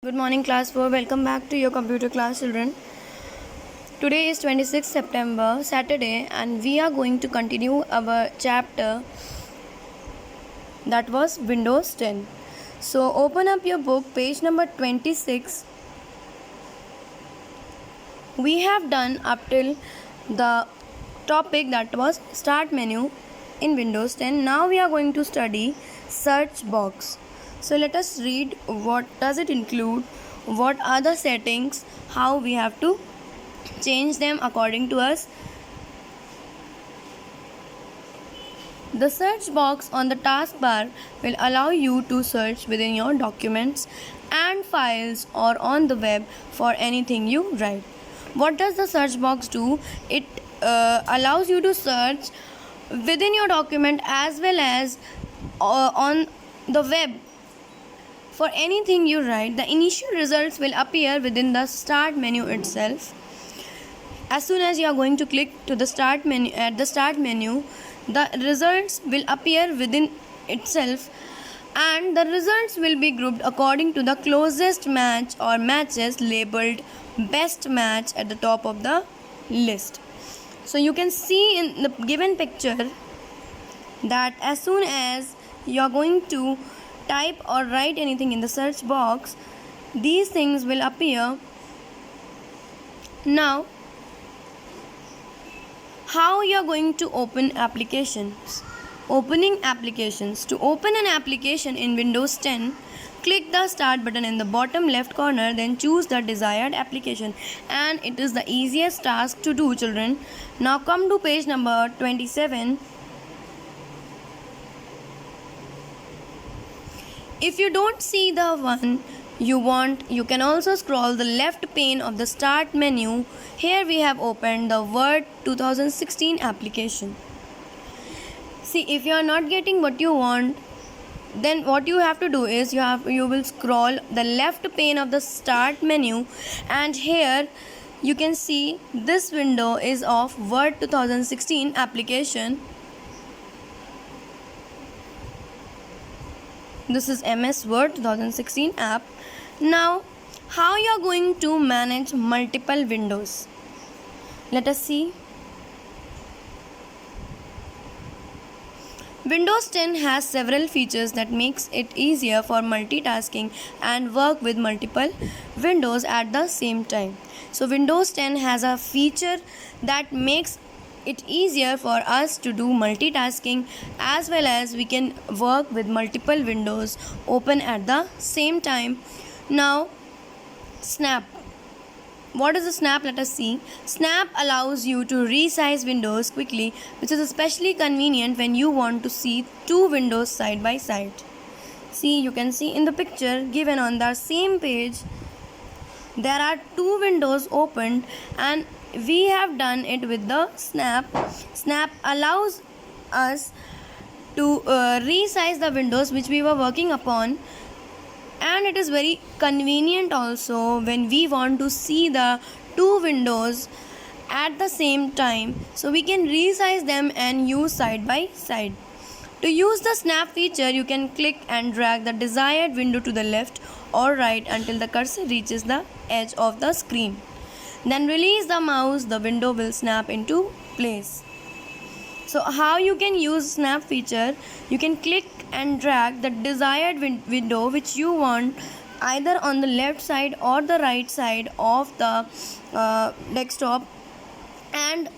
Good morning, class 4. Welcome back to your computer class, children. Today is 26th September, Saturday, and we are going to continue our chapter that was Windows 10. So, open up your book, page number 26. We have done up till the topic that was Start menu in Windows 10. Now we are going to study search box. So let us read what does it include, what are the settings, how we have to change them according to us. The search box on the taskbar will allow you to search within your documents and files or on the web for anything you write. What does the search box do? It allows you to search within your document as well as on the web for anything you write. The initial results will appear within the start menu itself. As soon as you are going to click to the start menu, the results will appear within itself, and the results will be grouped according to the closest match or matches labeled best match at the top of the list. So you can see in the given picture that as soon as you are going to type or write anything in the search box, these things will appear. Now, how you are going to open applications? Opening applications. To open an application in Windows 10, click the start button in the bottom left corner, then choose the desired application, and it is the easiest task to do, children. Now come to page number 27. If you don't see the one you want, you can also scroll the left pane of the start menu. Here we have opened the Word 2016 application. See, if you are not getting what you want, then what you have to do is you will scroll the left pane of the start menu, and here you can see this window is of Word 2016 application. This is MS Word 2016 app. Now, how you are going to manage multiple windows? Let us see. Windows 10 has several features that makes it easier for multitasking and work with multiple windows at the same time. So Windows 10 has a feature that makes it easier for us to do multitasking, as well as we can work with multiple windows open at the same time. Now, Snap. What is a snap? Let us see. Snap allows you to resize windows quickly, which is especially convenient when you want to see two windows side by side. See, you can see in the picture given on the same page, there are two windows opened, and we have done it with the snap. Snap allows us to resize the windows which we were working upon, and it is very convenient also when we want to see the two windows at the same time, so we can resize them and use side by side. To use the snap feature, you can click and drag the desired window to the left or right until the cursor reaches the edge of the screen. Then release the mouse, the window will snap into place. So how you can use snap feature? You can click and drag the desired window which you want either on the left side or the right side of the desktop, and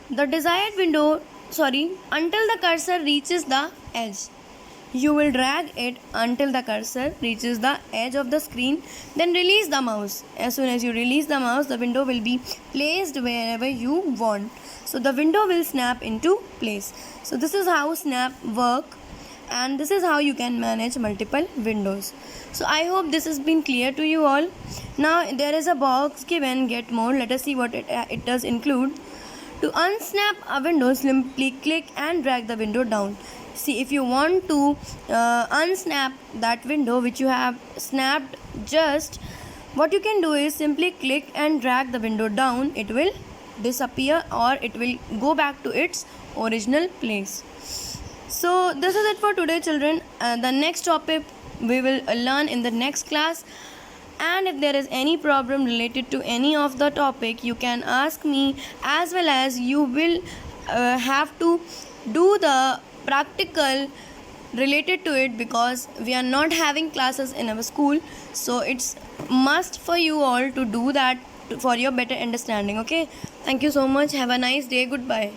the desired window, until the cursor reaches the edge. You will drag it until the cursor reaches the edge of the screen, then release the mouse. As soon as you release the mouse, the window will be placed wherever you want. So the window will snap into place. So this is how snap work, and this is how you can manage multiple windows. So I hope this has been clear to you all. Now there is a box given, get more. Let us see what it does include. To unsnap a window, simply click and drag the window down. See, if you want to unsnap that window which you have snapped, just what you can do is simply click and drag the window down. It will disappear or it will go back to its original place. So this is it for today, children. The next topic we will learn in the next class. And if there is any problem related to any of the topic, you can ask me, as well as you will have to do the practical related to it, because we are not having classes in our school, so it's must for you all to do that for your better understanding. Okay, thank you so much, have a nice day, goodbye.